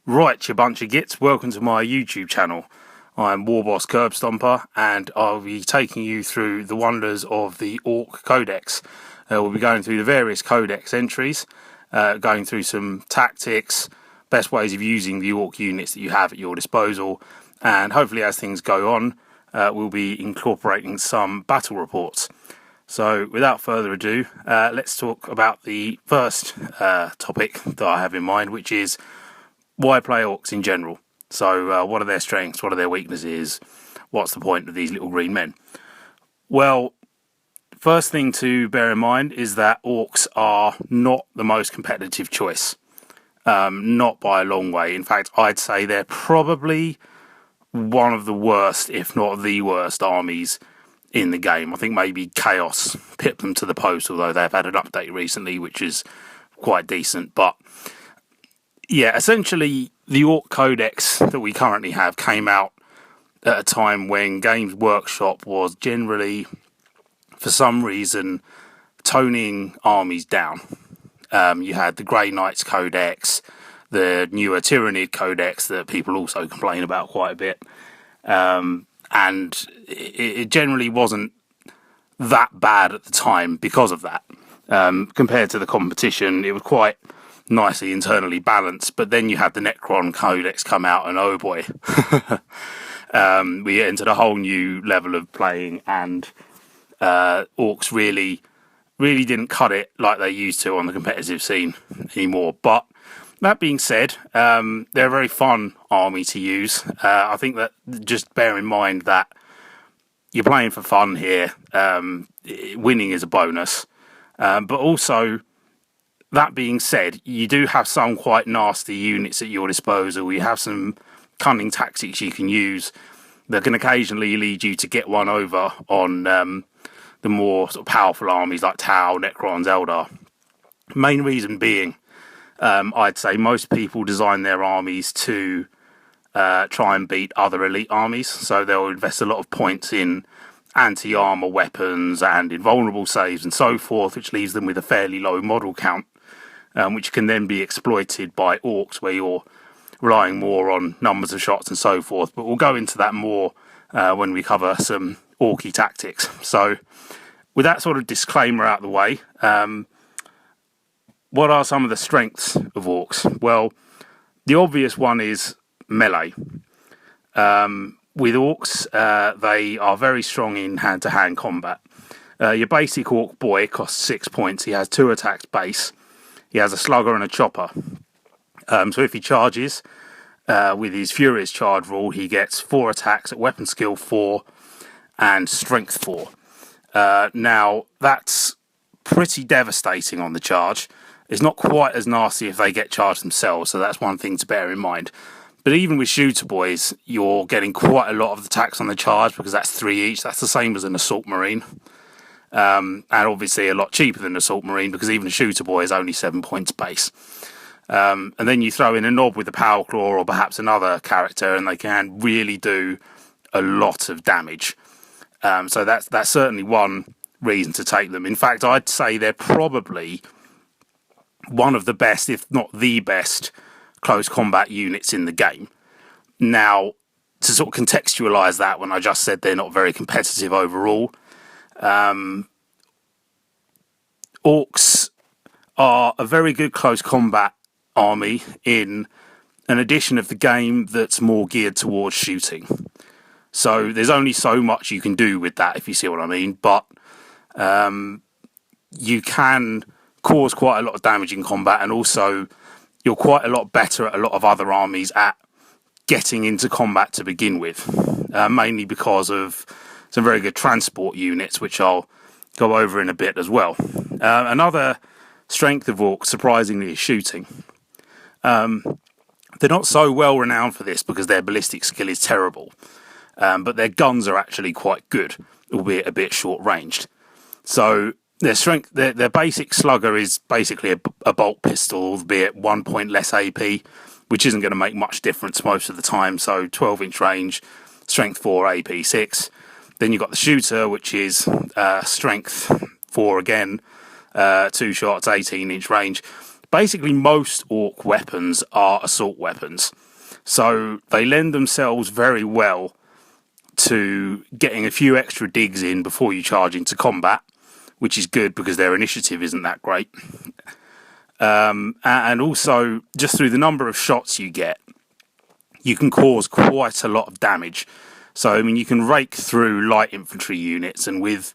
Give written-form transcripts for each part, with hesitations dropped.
Right, you bunch of gits, welcome to my YouTube channel. I'm Warboss Curb Stomper, and I'll be taking you through the wonders of the Ork codex. We'll be going through the various codex entries, going through some tactics, best ways of using the Ork units that you have at your disposal, and hopefully as things go on, we'll be incorporating some battle reports. So without further ado, let's talk about the first topic that I have in mind, which is why play Orks in general. So what are their strengths, what are their weaknesses, what's the point of these little green men? Well, first thing to bear in mind is that Orks are not the most competitive choice, not by a long way. In fact, I'd say they're probably one of the worst, if not the worst, armies in the game. I think maybe Chaos pipped them to the post, although they've had an update recently which is quite decent. But yeah, essentially the Ork codex that we currently have came out at a time when Games Workshop was generally, for some reason, toning armies down. You had the Grey Knights codex, the newer Tyrannid codex that people also complain about quite a bit, and it generally wasn't that bad at the time because of that. Compared to the competition, it was quite nicely internally balanced, but then you had the Necron codex come out, and oh boy, we entered a whole new level of playing, and Orks really didn't cut it like they used to on the competitive scene anymore. But that being said, they're a very fun army to use. I think that just bear in mind that you're playing for fun here. Winning is a bonus, but also, that being said, you do have some quite nasty units at your disposal. You have some cunning tactics you can use that can occasionally lead you to get one over on the more sort of powerful armies like Tau, Necrons, Eldar. Main reason being, I'd say most people design their armies to try and beat other elite armies, so they'll invest a lot of points in anti-armor weapons and invulnerable saves and so forth, which leaves them with a fairly low model count, which can then be exploited by Orks, where you're relying more on numbers of shots and so forth. But we'll go into that more when we cover some Orky tactics. So with that sort of disclaimer out of the way, what are some of the strengths of Orks? Well, the obvious one is melee. With Orks, they are very strong in hand-to-hand combat. Your basic Ork boy costs 6 points. He has 2 attacks base. He has a slugger and a chopper. So if he charges with his Furious Charge rule, he gets 4 attacks at weapon skill 4 and strength 4. Now, that's pretty devastating on the charge. It's not quite as nasty if they get charged themselves, so that's one thing to bear in mind. But even with shooter boys, you're getting quite a lot of attacks on the charge because that's 3 each. That's the same as an assault marine. And obviously a lot cheaper than assault marine because even a shooter boy is only 7 points base. And then you throw in a knob with a power claw or perhaps another character, and they can really do a lot of damage. So that's certainly one reason to take them. In fact, I'd say they're probably one of the best, if not the best, close combat units in the game. Now, to sort of contextualise that, when I just said they're not very competitive overall, Orks are a very good close combat army in an edition of the game that's more geared towards shooting. So there's only so much you can do with that, if you see what I mean, but you can cause quite a lot of damage in combat, and also you're quite a lot better at a lot of other armies at getting into combat to begin with, mainly because of some very good transport units, which I'll go over in a bit as well. Another strength of Orks, surprisingly, is shooting. They're not so well renowned for this because their ballistic skill is terrible, but their guns are actually quite good, albeit a bit short-ranged. So their strength, their basic slugger is basically a bolt pistol, albeit 1 point less AP, which isn't going to make much difference most of the time. So 12-inch range, strength 4, AP 6. Then you've got the shooter, which is strength 4 again, 2 shots, 18-inch range. basically most orc weapons are assault weapons, so they lend themselves very well to getting a few extra digs in before you charge into combat, which is good because their initiative isn't that great. And also, just through the number of shots you get, you can cause quite a lot of damage. So, I mean, you can rake through light infantry units, and with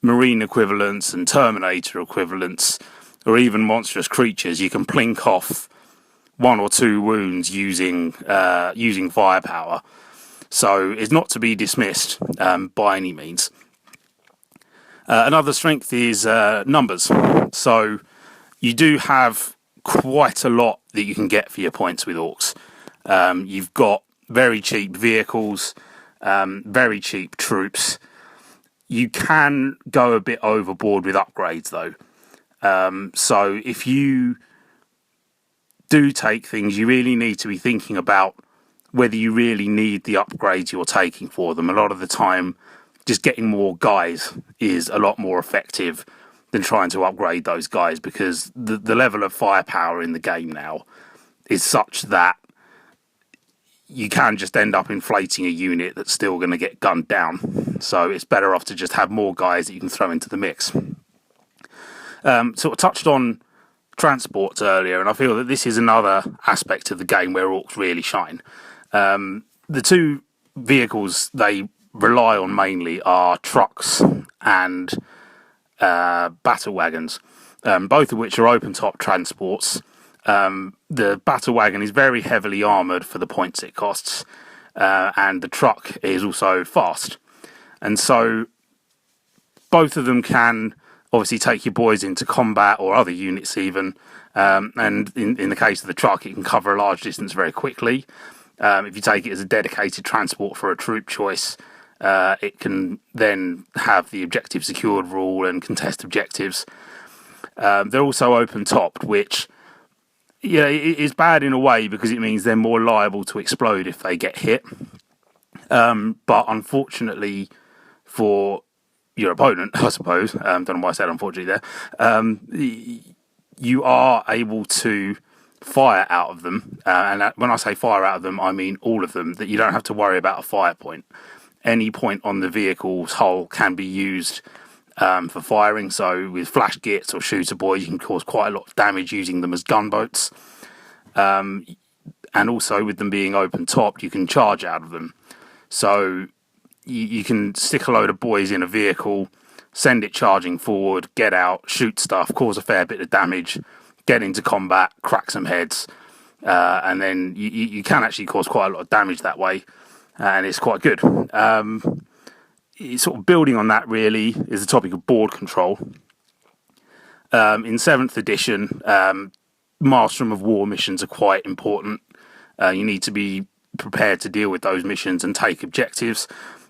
marine equivalents and Terminator equivalents, or even monstrous creatures, you can plink off 1 or 2 wounds using firepower. So it's not to be dismissed by any means. Another strength is numbers. So you do have quite a lot that you can get for your points with Orks. You've got very cheap vehicles, very cheap troops. You can go a bit overboard with upgrades though. So if you do take things, you really need to be thinking about whether you really need the upgrades you're taking for them. A lot of the time, just getting more guys is a lot more effective than trying to upgrade those guys, because the level of firepower in the game now is such that you can just end up inflating a unit that's still going to get gunned down. So it's better off to just have more guys that you can throw into the mix. So I touched on transports earlier, and I feel that this is another aspect of the game where Orks really shine. The 2 vehicles they rely on mainly are trucks and battle wagons, both of which are open-top transports. The battle wagon is very heavily armoured for the points it costs, and the truck is also fast. And so both of them can obviously take your boys into combat, or other units even, and in the case of the truck, it can cover a large distance very quickly. If you take it as a dedicated transport for a troop choice, it can then have the objective secured rule and contest objectives. They're also open-topped, which is bad in a way because it means they're more liable to explode if they get hit. But unfortunately for your opponent, I suppose, don't know why I said unfortunately there, you are able to fire out of them, and when I say fire out of them, I mean all of them, that you don't have to worry about a fire point. Any point on the vehicle's hull can be used for firing, so with flash gits or shooter boys you can cause quite a lot of damage using them as gunboats, and also with them being open topped you can charge out of them. So you can stick a load of boys in a vehicle, send it charging forward, get out, shoot stuff, cause a fair bit of damage, get into combat, crack some heads, and then you can actually cause quite a lot of damage that way, and it's quite good. It's sort of building on that really is the topic of board control. In 7th edition, Maelstrom of War missions are quite important. You need to be prepared to deal with those missions and take objectives.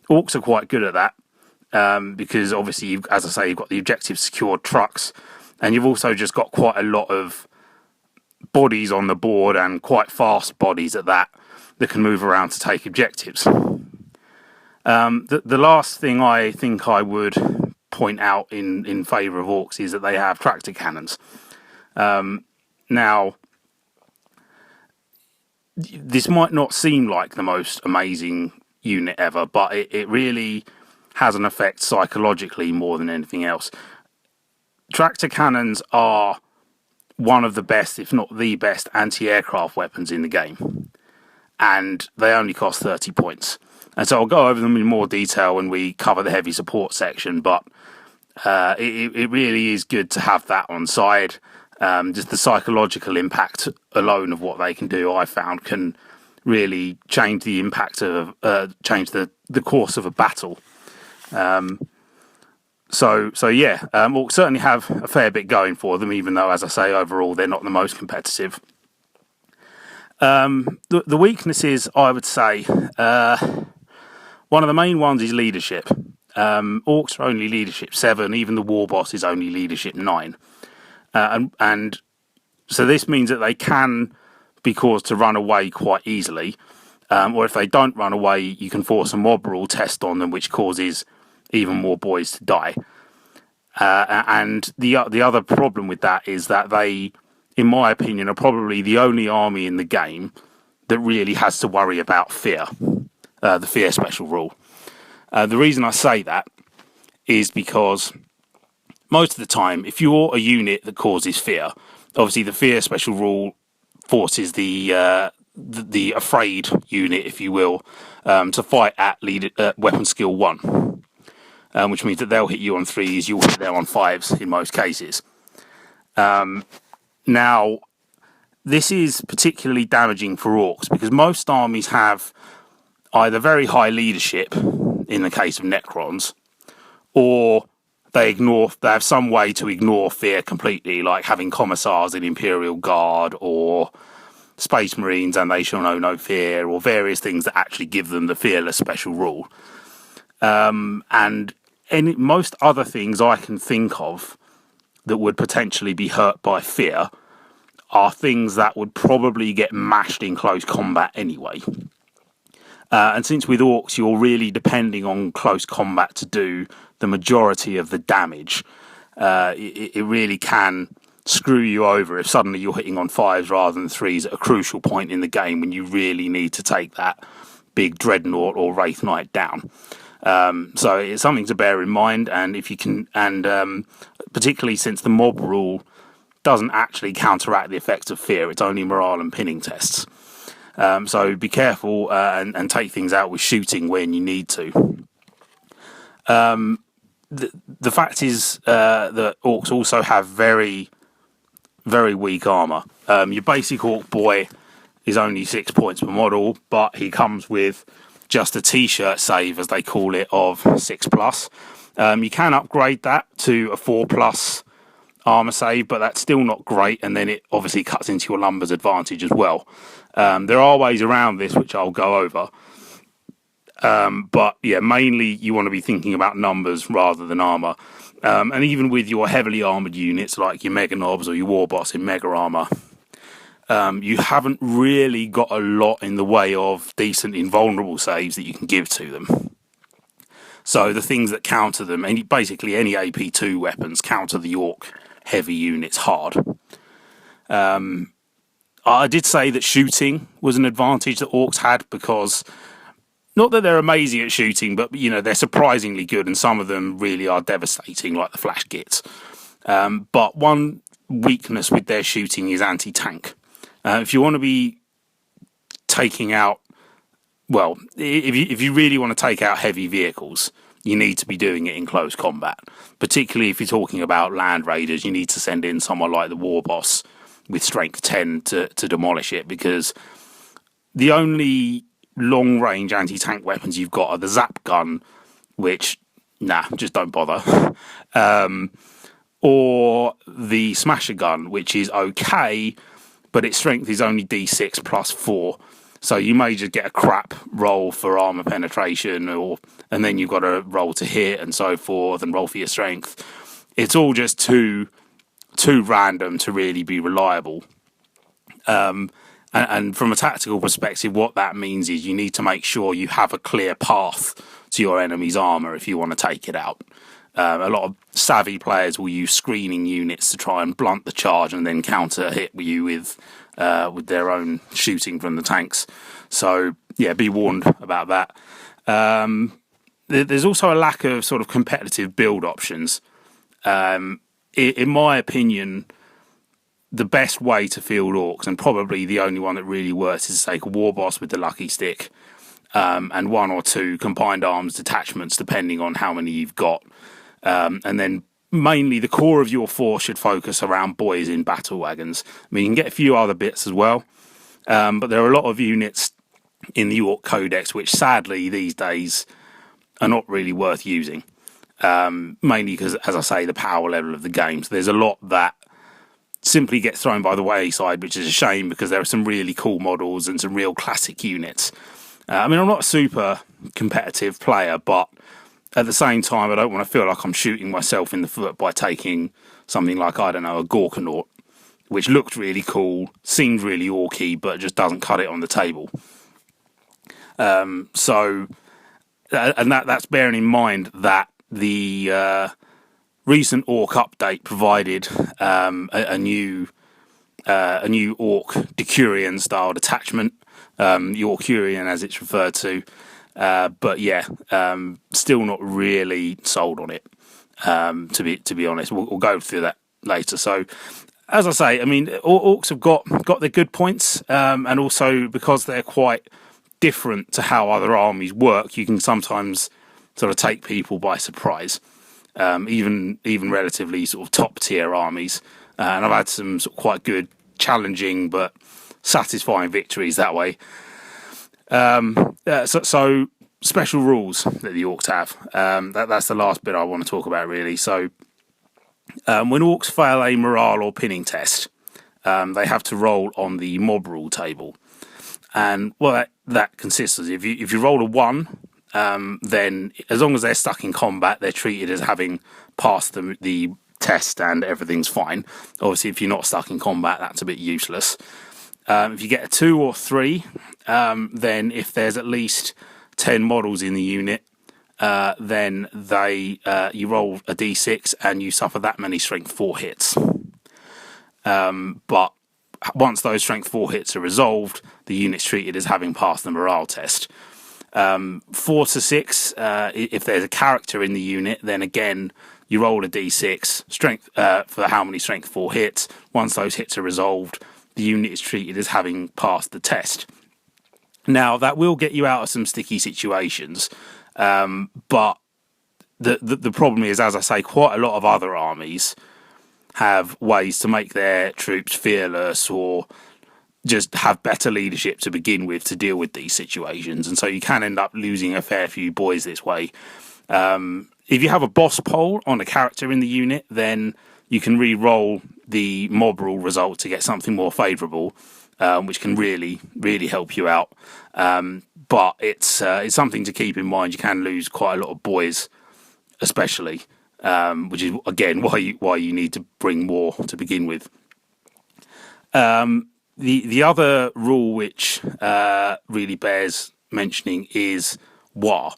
Orks are quite good at that, because obviously, as I say, you've got the objective secured trucks, and you've also just got quite a lot of bodies on the board, and quite fast bodies at that can move around to take objectives. The last thing I think I would point out in favour of Orks is that they have tractor cannons. Now, this might not seem like the most amazing unit ever, but it really has an effect psychologically more than anything else. Tractor cannons are one of the best, if not the best, anti-aircraft weapons in the game, and they only cost 30 points. And so I'll go over them in more detail when we cover the heavy support section, but it really is good to have that on side. Just the psychological impact alone of what they can do, I found, can really change the impact of change the course of a battle. So yeah, Orks certainly have a fair bit going for them, even though, as I say, overall they're not the most competitive. The weaknesses, I would say, one of the main ones is leadership. Orks are only leadership 7, even the war boss is only leadership 9. And so this means that they can be caused to run away quite easily, or if they don't run away, you can force a mob rule test on them, which causes even more boys to die. And the other problem with that is that they in my opinion, are probably the only army in the game that really has to worry about fear, the fear special rule. The reason I say that is because most of the time, if you're a unit that causes fear, obviously the fear special rule forces the afraid unit, if you will, to fight at weapon skill 1, which means that they'll hit you on 3s, you'll hit them on 5s in most cases. Now, this is particularly damaging for Orks because most armies have either very high leadership, in the case of Necrons, or they have some way to ignore fear completely, like having commissars in Imperial Guard or Space Marines and they shall know no fear, or various things that actually give them the fearless special rule. And most other things I can think of that would potentially be hurt by fear are things that would probably get mashed in close combat anyway. And since with Orks you're really depending on close combat to do the majority of the damage, it really can screw you over if suddenly you're hitting on 5s rather than 3s at a crucial point in the game when you really need to take that big Dreadnought or Wraith Knight down. So it's something to bear in mind, and if you can, and particularly since the mob rule doesn't actually counteract the effects of fear, it's only morale and pinning tests. So be careful and take things out with shooting when you need to. The fact is that Orks also have very, very weak armour. Your basic Ork boy is only 6 points per model, but he comes with just a t-shirt save, as they call it, of 6+. You can upgrade that to a 4+ armour save, but that's still not great, and then it obviously cuts into your numbers advantage as well. There are ways around this, which I'll go over. But yeah, mainly you want to be thinking about numbers rather than armour. And even with your heavily armoured units, like your Mega Knobs or your War Boss in Mega Armour, you haven't really got a lot in the way of decent invulnerable saves that you can give to them. So the things that counter them, basically any AP2 weapons counter the Ork heavy units hard. I did say that shooting was an advantage that Orks had, because not that they're amazing at shooting, but they're surprisingly good, and some of them really are devastating, like the Flash Gits. But one weakness with their shooting is anti-tank. If you want to be taking out, well, if you really want to take out heavy vehicles, you need to be doing it in close combat. Particularly if you're talking about land raiders, you need to send in someone like the War Boss with strength 10 to demolish it, because the only long-range anti-tank weapons you've got are the Zap Gun, which, just don't bother, or the Smasher Gun, which is okay, but its strength is only D6 plus 4, so you may just get a crap roll for armor penetration, and then you've got to roll to hit and so forth, and roll for your strength. It's all just too random to really be reliable. And from a tactical perspective, what that means is you need to make sure you have a clear path to your enemy's armour if you want to take it out. A lot of savvy players will use screening units to try and blunt the charge and then counter hit you with their own shooting from the tanks. So, yeah, be warned about that. There's also a lack of sort of competitive build options. In my opinion, the best way to field Orks, and probably the only one that really works, is to take a War Boss with the Lucky Stick and 1 or 2 combined arms detachments, depending on how many you've got. And then mainly the core of your force should focus around boys in battle wagons. I mean, you can get a few other bits as well, but there are a lot of units in the Ork Codex which sadly these days are not really worth using. Mainly because, as I say, the power level of the game. So there's a lot that simply gets thrown by the wayside, which is a shame, because there are some really cool models and some real classic units. I mean, I'm not a super competitive player, but at the same time, I don't want to feel like I'm shooting myself in the foot by taking something like, I don't know, a Gorkanaut, which looked really cool, seemed really orky, but just doesn't cut it on the table. So, and that's bearing in mind that the recent Ork update provided a new a new Ork Decurion style detachment, the Orkurian as it's referred to. But yeah, still not really sold on it. To be honest, we'll go through that later. So, as I say, I mean, Orks have got their good points, and also because they're quite different to how other armies work, you can sometimes sort of take people by surprise. Even relatively sort of top tier armies, and I've had some sort of quite good, challenging but satisfying victories that way. So special rules that the Orks have. That's the last bit I want to talk about, really. So when Orks fail a morale or pinning test, they have to roll on the mob rule table, and what that consists of, if you roll a 1, then as long as they're stuck in combat, they're treated as having passed the test and everything's fine. Obviously, if you're not stuck in combat, that's a bit useless. If you get a 2 or 3, then if there's at least 10 models in the unit, then you roll a d6 and you suffer that many strength 4 hits. But once those strength 4 hits are resolved, the unit's treated as having passed the morale test. 4 to 6, if there's a character in the unit, then again you roll a d6 strength for how many strength 4 hits. Once those hits are resolved, the unit is treated as having passed the test. Now that will get you out of some sticky situations, but the problem is, as I say, quite a lot of other armies have ways to make their troops fearless or just have better leadership to begin with to deal with these situations, and so you can end up losing a fair few boys this way. If you have a boss poll on a character in the unit, then you can re-roll the mob rule result to get something more favourable, which can really help you out. But it's something to keep in mind. You can lose quite a lot of boys, especially, which is again why you need to bring more to begin with. The other rule which really bears mentioning is war.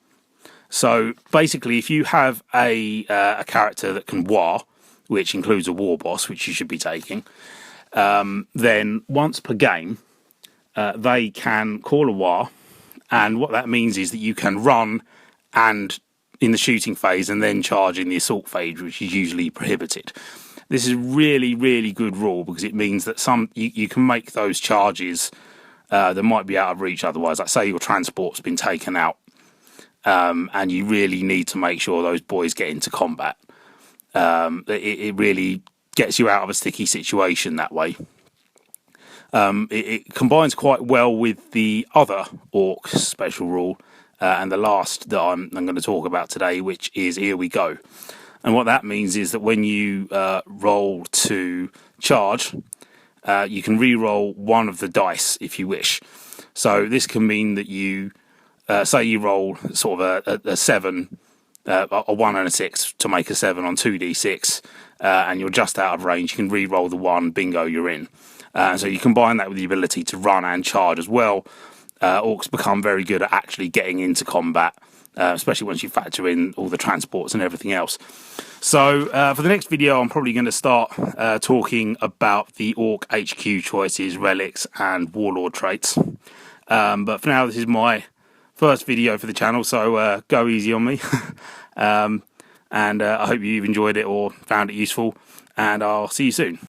So basically, if you have a character that can war, which includes a war boss, which you should be taking, then once per game, they can call a war, and what that means is that you can run and in the shooting phase and then charge in the assault phase, which is usually prohibited. This is a really good rule because it means that you can make those charges that might be out of reach otherwise. Like say your transport's been taken out, and you really need to make sure those boys get into combat. It really gets you out of a sticky situation that way. It combines quite well with the other Orks special rule, and the last that I'm going to talk about today, which is Here We Go. And what that means is that when you roll to charge, you can re-roll one of the dice if you wish. So this can mean that you, say you roll sort of a 7, a 1 and a 6 to make a 7 on 2d6, and you're just out of range, you can re-roll the 1, bingo, you're in. So you combine that with the ability to run and charge as well. Orks become very good at actually getting into combat, especially once you factor in all the transports and everything else. So for the next video, I'm probably going to start talking about the Ork HQ choices, relics, and warlord traits. But for now, this is my first video for the channel, so go easy on me. And I hope you've enjoyed it or found it useful, and I'll see you soon.